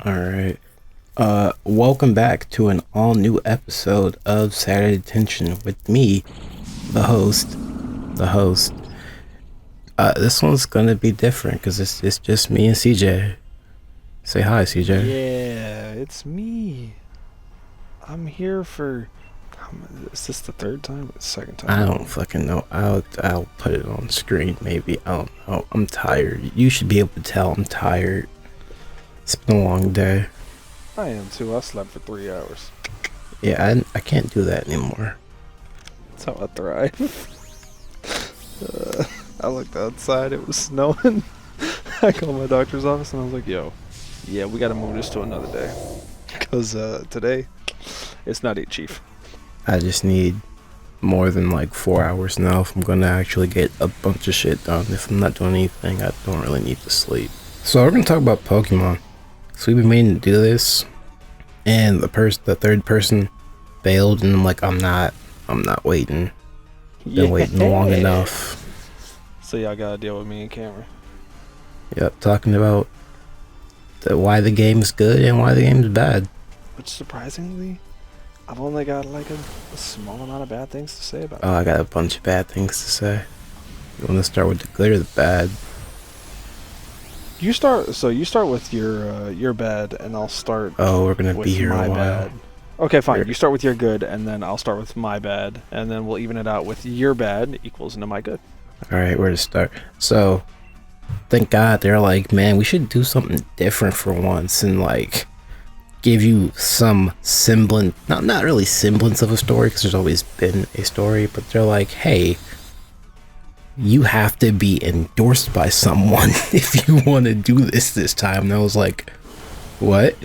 Alright. Welcome back to an all new episode of Saturday Detention with me, the host. The host. This one's gonna be different because it's just me and CJ. Say hi, CJ. Yeah, it's me. I'm here for. Is this the third time? Or the second time? I don't fucking know. I'll put it on screen maybe. I don't know. I'm tired. You should be able to tell I'm tired. It's been a long day. I am too. I slept for 3 hours. Yeah, I can't do that anymore. That's how I thrive. I looked outside. It was snowing. I called my doctor's office and I was like, "Yo, yeah, we got to move this to another day because today it's not it, Chief." I just need more than like 4 hours now if I'm gonna actually get a bunch of shit done. If I'm not doing anything, I don't really need to sleep. So we're gonna talk about Pokemon. So we've been meaning to do this, and the third person failed, and I'm like, I'm not waiting. Been waiting long enough. So y'all gotta deal with me and Cameron. Yep, talking about why the game's good and why the game's bad. Which surprisingly, I've only got like a small amount of bad things to say about it. Oh, I got a bunch of bad things to say. You want to start with the good or the bad? You start with your bad, and I'll start. Oh, we're gonna with be here my a while. bad. Okay, fine. You start with your good, and then I'll start with my bad, and then we'll even it out with your bad equals into my good. All right, where to start? So, thank God they're like, man, we should do something different for once, and like give you some semblance, not really semblance of a story, because there's always been a story, but they're like, hey, you have to be endorsed by someone if you want to do this time. And I was like, what?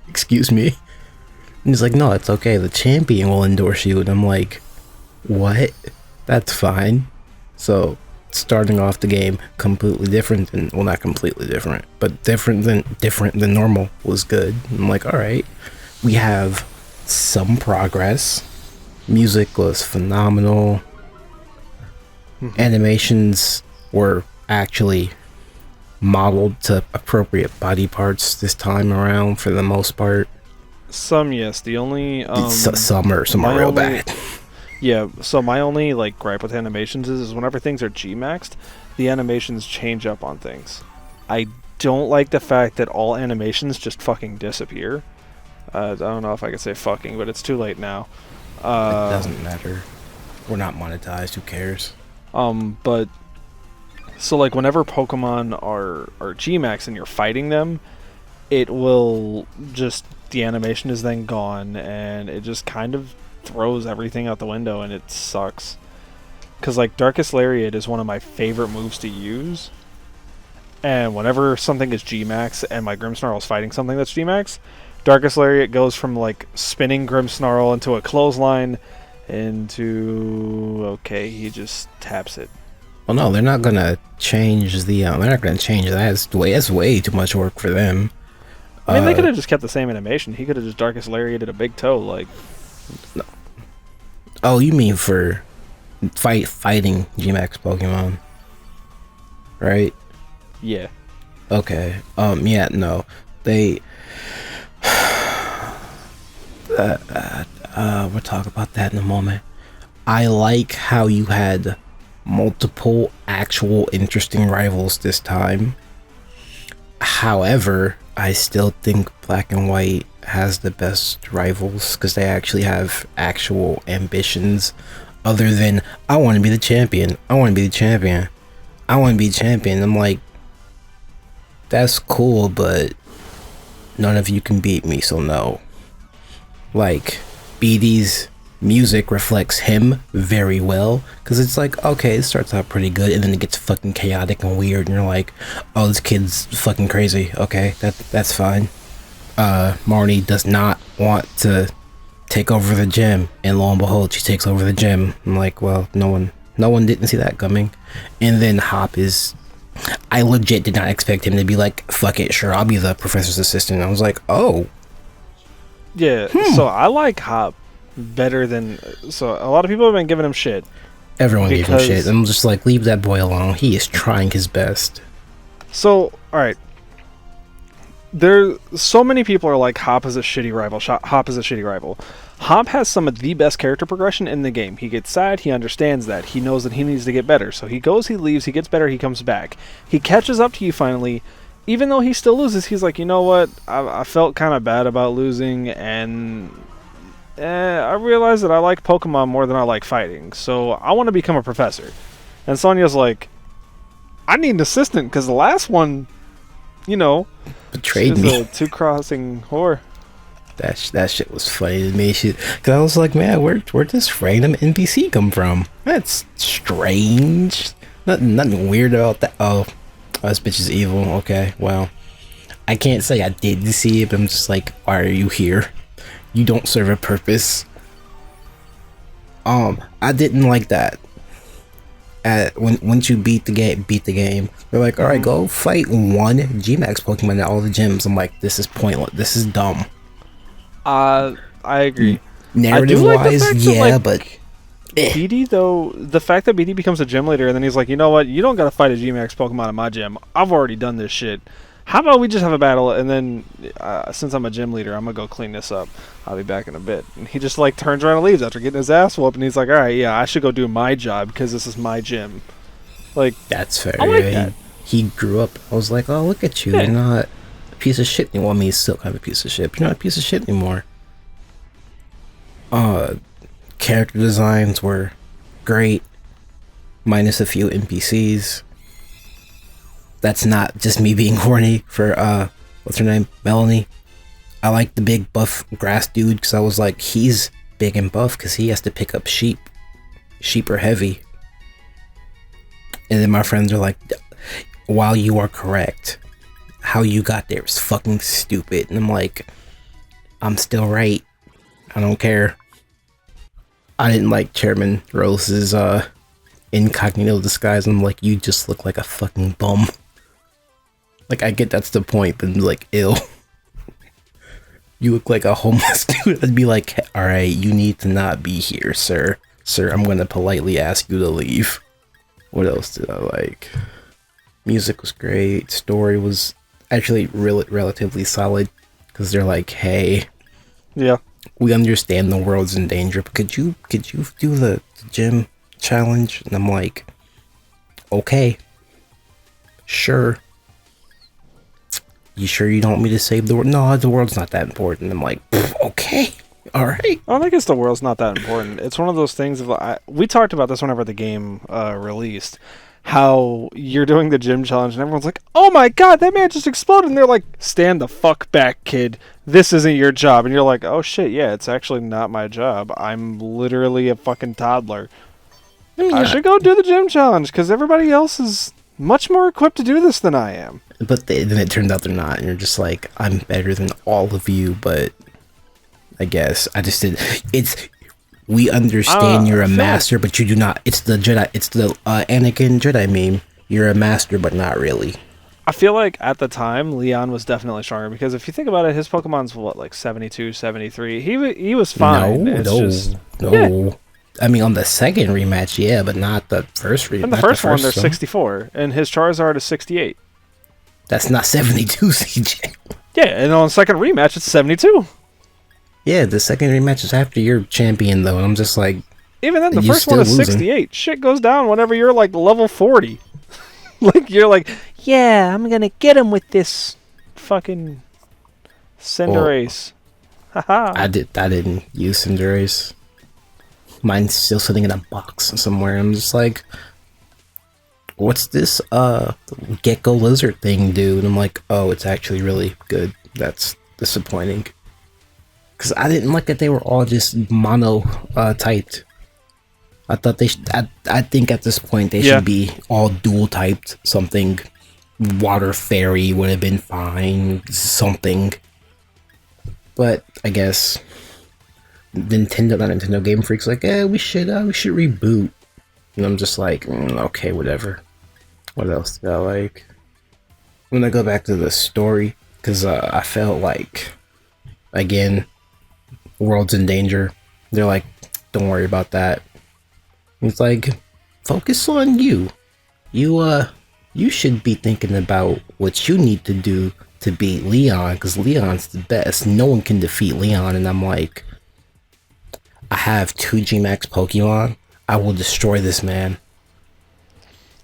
Excuse me? And he's like, no, it's okay, the champion will endorse you. And I'm like, what? That's fine. So starting off the game completely different than, well, not completely different, but different than normal was good. I'm like, all right, we have some progress. Music was phenomenal. Animations were actually modeled to appropriate body parts this time around for the most part. Some, yes. The only some are real bad. Yeah. So my only like gripe with animations is whenever things are G-maxed, the animations change up on things. I don't like the fact that all animations just fucking disappear. I don't know if I can say fucking, but it's too late now. It doesn't matter. We're not monetized. Who cares? But so like whenever Pokemon are G-max and you're fighting them, it will just, the animation is then gone, and it just kind of throws everything out the window, and it sucks. Cause like Darkest Lariat is one of my favorite moves to use, and whenever something is G-max and my Grimmsnarl is fighting something that's G-max, Darkest Lariat goes from like spinning Grimmsnarl into a clothesline into, okay, he just taps it. Well, no, they're not gonna change the. They're not gonna change that. That's way too much work for them. I mean, they could have just kept the same animation. He could have just Darkest Lariated a big toe, like. No. Oh, you mean for fighting G-Max Pokemon, right? Yeah. Okay. Yeah. No. They. We'll talk about that in a moment. I like how you had multiple actual interesting rivals this time. However, I still think Black and White has the best rivals because they actually have actual ambitions other than, I want to be the champion. I want to be the champion. I want to be champion. I'm like, that's cool, but none of you can beat me, so no. Like, BD's music reflects him very well, because it's like, okay, it starts out pretty good, and then it gets fucking chaotic and weird, and you're like, oh, this kid's fucking crazy. Okay, that's fine. Marnie does not want to take over the gym, and lo and behold, she takes over the gym. I'm like, well, no one didn't see that coming. And then Hop is, I legit did not expect him to be like, fuck it, sure, I'll be the professor's assistant. I was like, oh. Yeah, so I like Hop better than, so a lot of people have been giving him shit. Everyone gave him shit. I'm just like, leave that boy alone. He is trying his best. So, alright. there, so many people are like, Hop is a shitty rival. Hop is a shitty rival. Hop has some of the best character progression in the game. He gets sad, he understands that. He knows that he needs to get better. So he goes, he leaves, he gets better, he comes back. He catches up to you finally. Even though he still loses, he's like, you know what? I felt kind of bad about losing, and I realized that I like Pokemon more than I like fighting. So I want to become a professor. And Sonya's like, I need an assistant, because the last one, you know, betrayed me. A two-crossing whore. That shit was funny to me. Because I was like, man, where'd this random NPC come from? That's strange. Nothing weird about that. Oh, this bitch is evil. Okay, well, I can't say I did see it, but I'm just like, why are you here? You don't serve a purpose. I didn't like that. Once you beat the game, they're like, all right, go fight one Gmax Pokemon at all the gyms. I'm like, this is pointless. This is dumb. I agree. Narrative wise, yeah, but BD though, the fact that BD becomes a gym leader and then he's like, you know what, you don't gotta fight a Gmax Pokemon in my gym. I've already done this shit. How about we just have a battle, and then since I'm a gym leader, I'm gonna go clean this up. I'll be back in a bit. And he just like turns around and leaves after getting his ass whooped, and he's like, all right, yeah, I should go do my job because this is my gym. Like, that's fair. I like that. He grew up. I was like, oh, look at you. Yeah. You're not a piece of shit anymore. Well, I mean, he's still kind of a piece of shit, but you're not a piece of shit anymore. Character designs were great, minus a few NPCs. That's not just me being horny for, what's her name? Melanie. I like the big buff grass dude because I was like, he's big and buff because he has to pick up sheep. Sheep are heavy. And then my friends are like, while you are correct, how you got there is fucking stupid. And I'm like, I'm still right. I don't care. I didn't like Chairman Rose's, incognito disguise. I'm like, you just look like a fucking bum. Like, I get that's the point, but like, ill. You look like a homeless dude. I'd be like, alright, you need to not be here, sir. Sir, I'm gonna politely ask you to leave. What else did I like? Music was great. Story was actually relatively solid. Because they're like, hey. Yeah. We understand the world's in danger, but could you do the gym challenge? And I'm like, okay. Sure. You sure you don't want me to save the world? No, the world's not that important. I'm like, okay, all right. I don't think it's the world's not that important. It's one of those things of we talked about this whenever the game released. How you're doing the gym challenge and everyone's like, oh my god, that man just exploded. And they're like, stand the fuck back, kid. This isn't your job. And you're like, oh shit, yeah, it's actually not my job. I'm literally a fucking toddler. I should go do the gym challenge because everybody else is much more equipped to do this than I am. But then it turns out they're not, and you're just like, I'm better than all of you, but I guess I just did. We understand you're a master, but you do not. It's the Jedi. It's the Anakin Jedi meme. You're a master, but not really. I feel like at the time, Leon was definitely stronger because if you think about it, his Pokemon's what, like 72, 73. He was fine. No. Yeah. I mean, on the second rematch, yeah, but not the first rematch. In the first one, they're 64, and his Charizard is 68. That's not 72, CJ. Yeah, and on the second rematch, it's 72. Yeah, the second rematch is after you're champion, though, and I'm just like... Even then, the first one is 68. Shit goes down whenever you're, like, level 40. Like, you're like, yeah, I'm gonna get him with this fucking Cinderace. Haha. I didn't use Cinderace. Mine's still sitting in a box somewhere. I'm just like, what's this gecko lizard thing do? And I'm like, oh, it's actually really good. That's disappointing. Because I didn't like that they were all just mono typed. I thought they should, I think at this point they should be all dual typed. Something water fairy would have been fine. Something. But I guess Nintendo Game Freak's like, we should reboot. And I'm just like, okay, whatever. What else do I like? I'm gonna go back to the story because I felt like, again, world's in danger. They're like, don't worry about that. It's like, focus on you. You should be thinking about what you need to do to beat Leon, because Leon's the best. No one can defeat Leon, and I'm like, I have 2 Gmax Pokemon. I will destroy this man.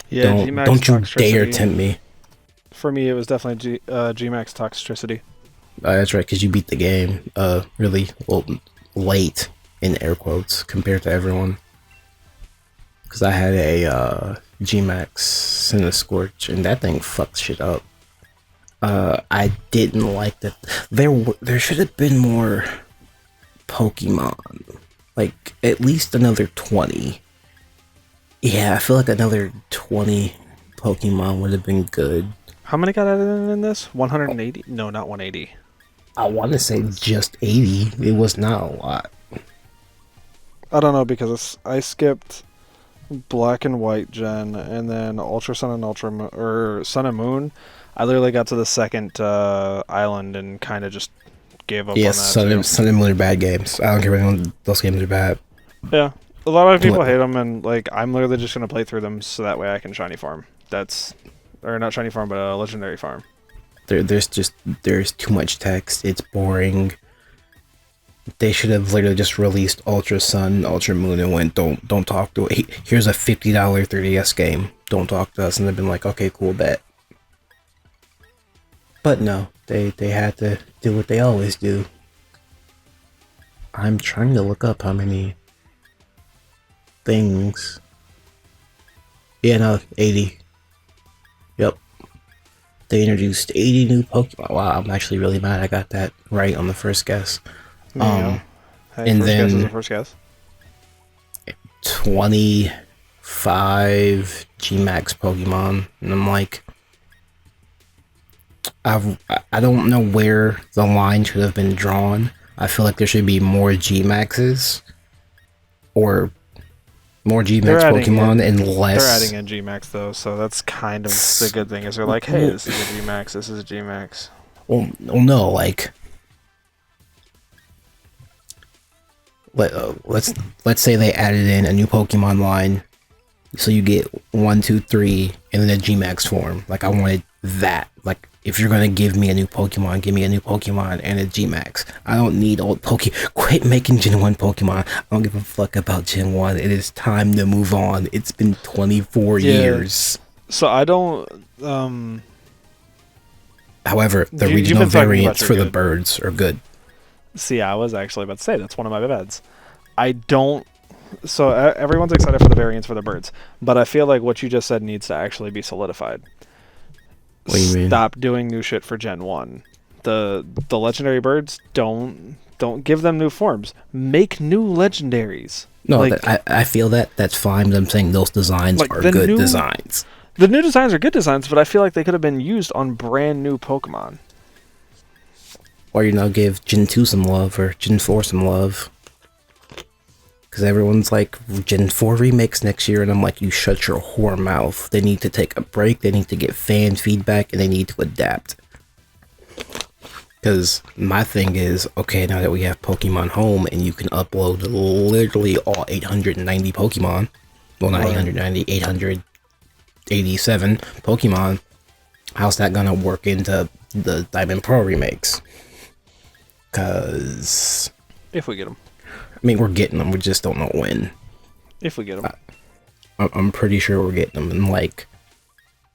Yeah, Don't you dare tempt me. For me, it was definitely Gmax Toxicity. That's right, because you beat the game really late, in air quotes, compared to everyone. Because I had a Gmax Cinescorch, and that thing fucked shit up. I didn't like that. There should have been more Pokemon. Like, at least another 20. Yeah, I feel like another 20 Pokemon would have been good. How many got added in this? 180? No, not 180. I want to say just 80. It was not a lot. I don't know, because I skipped Black and White Gen, and then Ultra Sun and Sun and Moon. I literally got to the second island and kind of just gave up on that. Sun and Moon are bad games. I don't care if those games are bad. Yeah. A lot of people hate them, and like I'm literally just going to play through them so that way I can shiny farm. Or not shiny farm, but a legendary farm. There's too much text. It's boring. They should have literally just released Ultra Sun, Ultra Moon, and went, don't talk to it. Here's a $50 3DS game. Don't talk to us. And they've been like, okay, cool, bet. But no, they had to do what they always do. I'm trying to look up how many things. Yeah, no, 80. Yep. They introduced 80 new Pokemon. Wow, I'm actually really mad I got that right on the first guess. Hey, and first then guess is a first guess. 25 Gmax Pokemon, and I'm like, I don't know where the line should have been drawn. I feel like there should be more Gmaxes, or more Gmax Pokemon, and less. They're adding in Gmax though, so that's kind of the good thing. Is they're like, hey, this is a Gmax, this is a Gmax. Well, no, like, let's say they added in a new Pokemon line, so you get 1, 2, 3, and then a Gmax form. Like, I wanted that. Like, if you're gonna give me a new Pokemon, give me a new Pokemon and a Gmax. I don't need old Pokemon. Quit making Gen 1 Pokemon. I don't give a fuck about Gen 1. It is time to move on. It's been 24 years. So I don't. However, the regional variants for the birds are good. See, I was actually about to say that's one of my bads. I don't. So everyone's excited for the variants for the birds, but I feel like what you just said needs to actually be solidified. What do you mean? Stop doing new shit for Gen 1. The legendary birds, don't give them new forms. Make new legendaries. No, like, I feel that's fine, but I'm saying those designs are good designs. The new designs are good designs, but I feel like they could have been used on brand new Pokemon. Or, give Gen 2 some love, or Gen 4 some love. Because everyone's like, Gen 4 remakes next year, and I'm like, you shut your whore mouth. They need to take a break, they need to get fan feedback, and they need to adapt. Because my thing is, okay, now that we have Pokemon Home, and you can upload literally all 890 Pokemon, well, not 890, 887 Pokemon, how's that gonna work into the Diamond Pro remakes? Because if we get them. I mean, we're getting them. We just don't know when. If we get them. I'm pretty sure we're getting them in like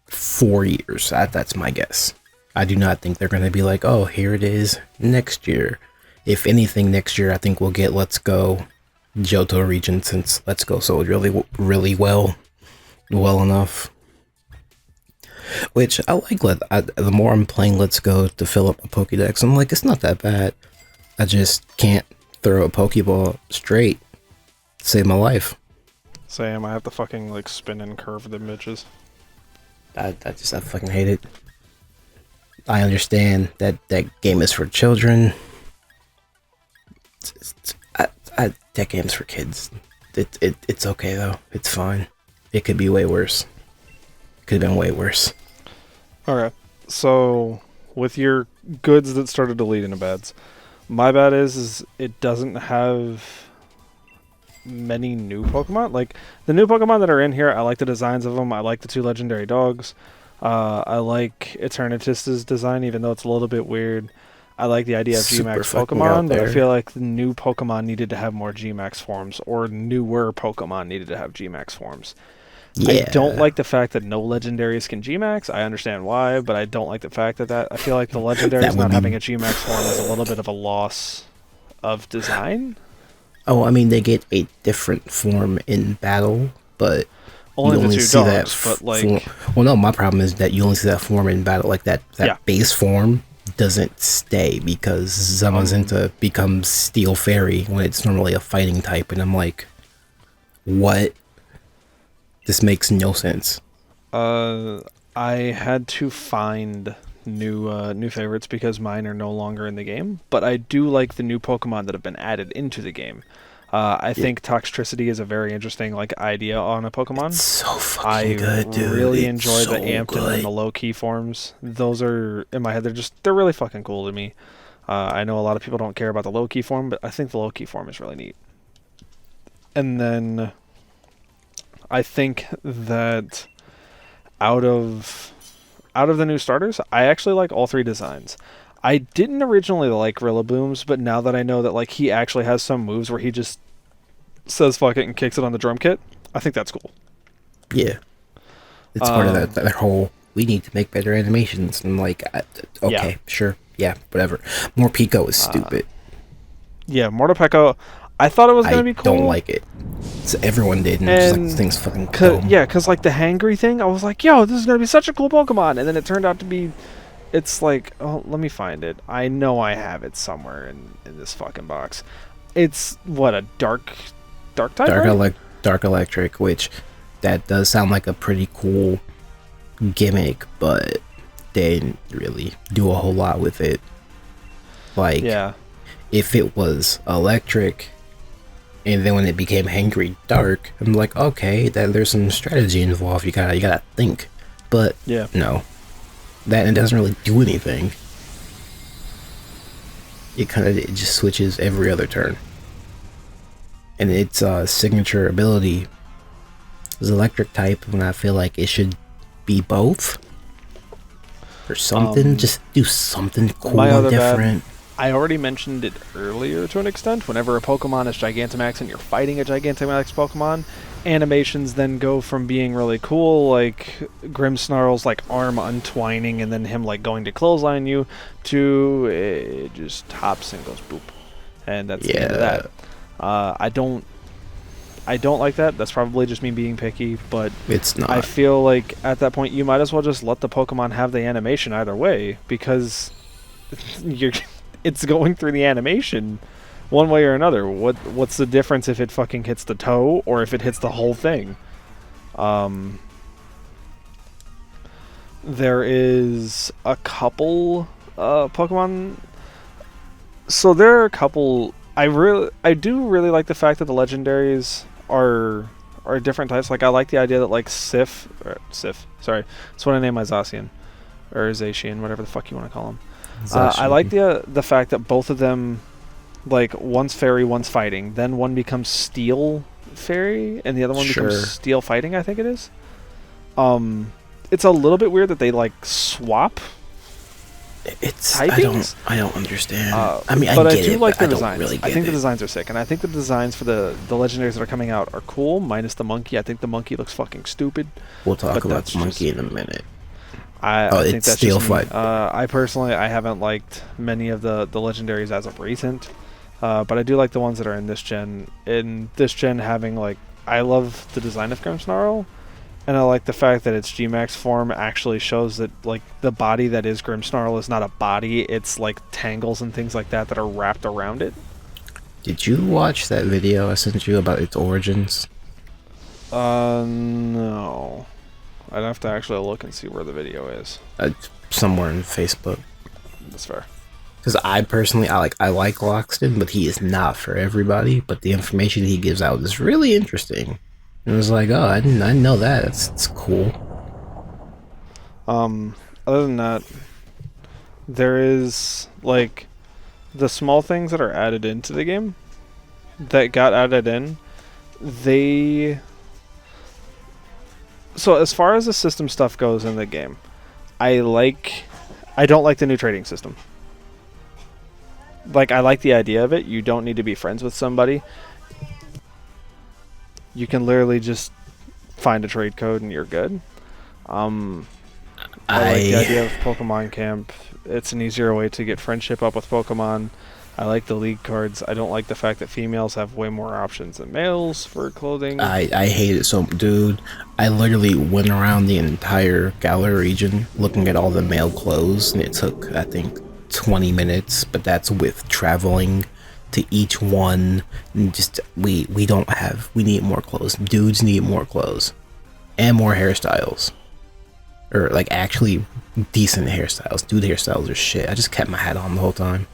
4 years. That's my guess. I do not think they're going to be like, oh, here it is next year. If anything, next year, I think we'll get Let's Go Johto region, since Let's Go sold really well enough. Which I like. The more I'm playing Let's Go to fill up a Pokédex, I'm like, it's not that bad. I just can't throw a Pokeball straight to save my life. Same, I have to fucking like spin and curve the bitches. I fucking hate it. I understand that game is for children. That game's for kids. It's okay though. It's fine. It could be way worse. Could have been way worse. Alright, so with your goods that started to lead into bads, my bad is it doesn't have many new Pokemon. Like, the new Pokemon that are in here, I like the designs of them. I like the 2 legendary dogs. I like Eternatus's design, even though it's a little bit weird. I like the idea of Super Gmax fucking out Pokemon, but I there. feel like the new Pokemon needed to have more Gmax forms, or newer Pokemon needed to have Gmax forms. I don't Yeah, like the fact that no legendaries can Gmax. I understand why, but I don't like the fact that I feel like the legendaries that would not having be. a Gmax form is a little bit of a loss of design. Oh, I mean, they get a different form in battle, but you Only the only two see that dogs, but form. like, Well, no, my problem is that you only see that form in battle. Like that yeah. base form doesn't stay because Um, Zamazenta becomes Steel Fairy when it's normally a fighting type, and I'm like, what? This makes no sense. uh, I had to find new favorites because mine are no longer in the game. But I do like the new Pokemon that have been added into the game. I Yeah, think Toxtricity is a very interesting like idea on a it's Pokemon. so fucking I good, dude. really It's enjoy the so amped and then good. the low key forms. Those are in my head. They're really fucking cool to me. I know a lot of people don't care about the low key form, but I think the low key form is really neat. And then I think that out of out of the new starters, I actually like all three designs. I didn't originally like Rillaboom's, but now that I know that like he actually has some moves where he just says fuck it and kicks it on the drum kit, I think that's cool. Yeah, it's part of Um, that whole. We need to make better animations, and like, yeah. okay, sure, yeah, whatever. More Pico is Uh, stupid. yeah, Mortopeko, I thought it was gonna I be don't cool, like it. So everyone did, and I'm just like, this and thing's fucking dumb. cause like the hangry thing, I was like, yo, this is gonna be such a cool Pokemon, and then it turned out to be, it's like, oh, let me find it. I know I have it somewhere in this fucking box. It's what a dark type, Dark right? elect, Dark Electric, which that does sound like a pretty cool gimmick, but they didn't really do a whole lot with it. Like, Yeah. if it was electric, and then when it became hangry dark, I'm like, okay, that there's some strategy involved. You gotta think, but Yeah. no, that it doesn't really do anything. It just switches every other turn, and its signature ability is electric type. When I feel like it should be both or something, Um, just do something my cool and other bad. different. I already mentioned it earlier to an extent. Whenever a Pokemon is Gigantamax and you're fighting a Gigantamax Pokemon, animations then go from being really cool, like Grimmsnarl's like arm untwining and then him like going to clothesline you, to it just hops and goes boop, and that's the end of Yeah, that. I don't I don't like that. That's probably just me being picky, but it's I not. feel like at that point you might as well just let the Pokemon have the animation either way, because you're it's going through the animation one way or another. What's the difference if it fucking hits the toe or if it hits the whole thing? Um, there is a couple Pokemon. So there are a couple. I do really like the fact that the legendaries are different types. Like I like the idea that like Sif. Sorry, that's what I name my Zacian or Zacian, whatever the fuck you want to call him. I like Zacian. the fact that both of them, like one's fairy, one's fighting. Then one becomes steel fairy, and the other one becomes Sure. steel fighting. I think it is. It's a little bit weird that they like swap It's typings. I don't understand. I mean, I But I get do it, like but the I don't designs. really I get think the it. designs are sick, and I think the designs for the legendaries that are coming out are cool. Minus the monkey. I think the monkey looks fucking stupid. We'll talk But about that's the monkey just in a minute. Oh, I think it's that's just steel me. fight. I personally I haven't liked many of the legendaries as of recent, but I do like the ones that are in this gen. In this gen, having like I love the design of Grimmsnarl, and I like the fact that its Gmax form actually shows that like the body that is Grimmsnarl is not a body; it's like tangles and things like that that are wrapped around it. Did you watch that video I sent you about its origins? No, I'd have to actually look and see where the video is. Somewhere in Facebook. That's fair. Because I personally, I like Loxton, but he is not for everybody. But the information he gives out is really interesting. And it was like, oh, I didn't know that. That's cool. Um, Other than that, there is like the small things that are added into the game that got added in. They So as far as the system stuff goes in the game, I don't like the new trading system. Like, I like the idea of it. You don't need to be friends with somebody. You can literally just find a trade code and you're good. I like the idea of Pokemon Camp. It's an easier way to get friendship up with Pokemon. I like the league cards. I don't like the fact that females have way more options than males for clothing. I hate it so, dude. I literally went around the entire Galar region looking at all the male clothes, and it took, I think, 20 minutes, but that's with traveling to each one. And just, we need more clothes. Dudes need more clothes. And more hairstyles. Or, like, actually decent hairstyles. Dude hairstyles are shit. I just kept my hat on the whole time.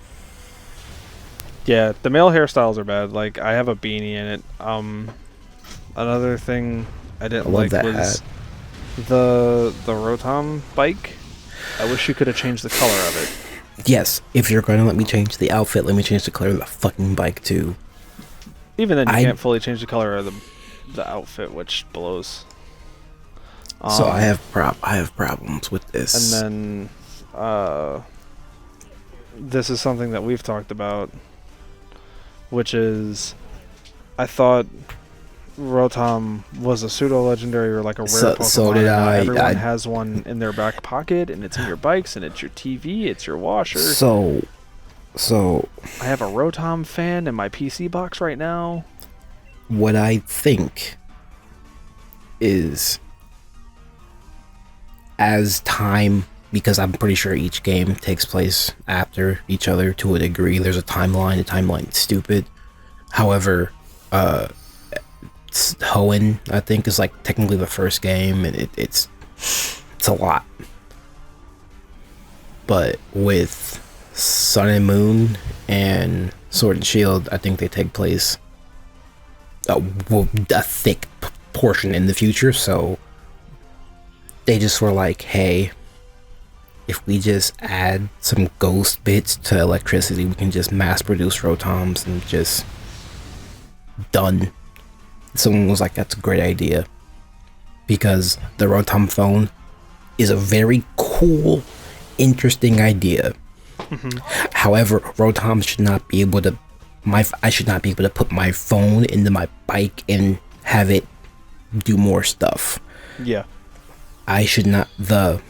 Yeah, the male hairstyles are bad. Like, I have a beanie in it. Another thing I didn't like was the Rotom bike. I wish you could have changed the color of it. Yes, if you're going to let me change the outfit, let me change the color of the fucking bike too. Even then, you can't fully change the color of the outfit, which blows. So I have problems with this. And then this is something that we've talked about, which is, I thought Rotom was a pseudo-legendary or like a rare Pokemon. So did I. Everyone has one in their back pocket, and it's in your bikes, and it's your TV, it's your washer. So I have a Rotom fan in my PC box right now. What I think is, as time, because I'm pretty sure each game takes place after each other to a degree. There's a timeline. The timeline's stupid. However, Hoenn, I think, is like technically the first game, and it's a lot. But with Sun and Moon and Sword and Shield, I think they take place a thick portion in the future. So they just were like, hey, if we just add some ghost bits to electricity, we can just mass produce Rotoms and just done. Someone was like, that's a great idea, because the Rotom phone is a very cool, interesting idea. However, Rotom should not be able to, I should not be able to put my phone into my bike and have it do more stuff. Yeah. I should not, the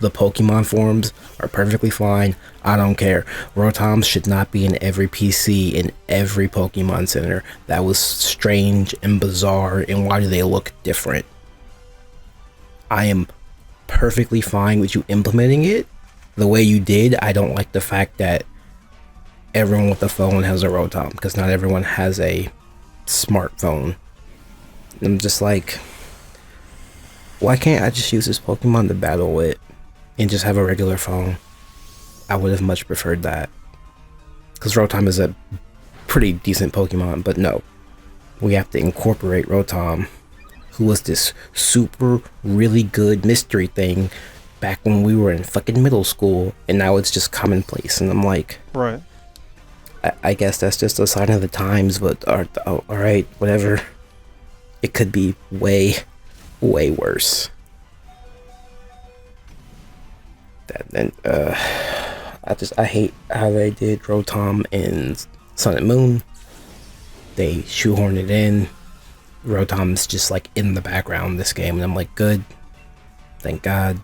Pokemon forms are perfectly fine. I don't care. Rotoms should not be in every PC, in every Pokemon Center. That was strange and bizarre, and why do they look different? I am perfectly fine with you implementing it the way you did. I don't like the fact that everyone with a phone has a Rotom, because not everyone has a smartphone. I'm just like, why can't I just use this Pokemon to battle with and just have a regular phone? I would have much preferred that, because Rotom is a pretty decent Pokemon. But no, we have to incorporate Rotom, who was this super really good mystery thing back when we were in fucking middle school, and now it's just commonplace. And I'm like, right, I guess that's just a sign of the times. But alright, whatever. It could be way worse. I hate how they did Rotom in Sun and Moon. They shoehorned it in. Rotom's just like in the background this game, and I'm like, good, thank God.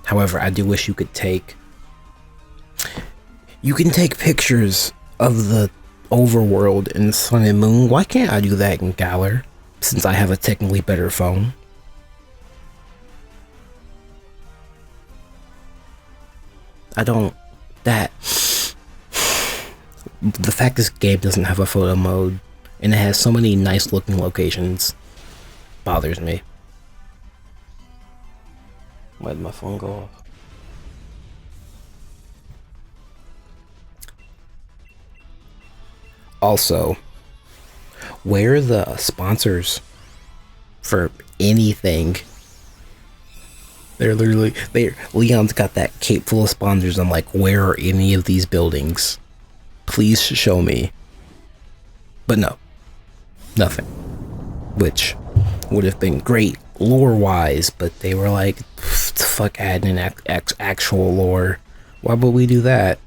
However, I do wish you can take pictures of the overworld in Sun and Moon. Why can't I do that in Galar, since I have a technically better phone? The fact this game doesn't have a photo mode and it has so many nice looking locations bothers me. Why did my phone go off? Also, where are the sponsors for anything? Leon's got that cape full of sponsors. I'm like, where are any of these buildings? Please show me. But no, nothing. Which would have been great lore wise, but they were like, fuck adding an actual lore. Why would we do that?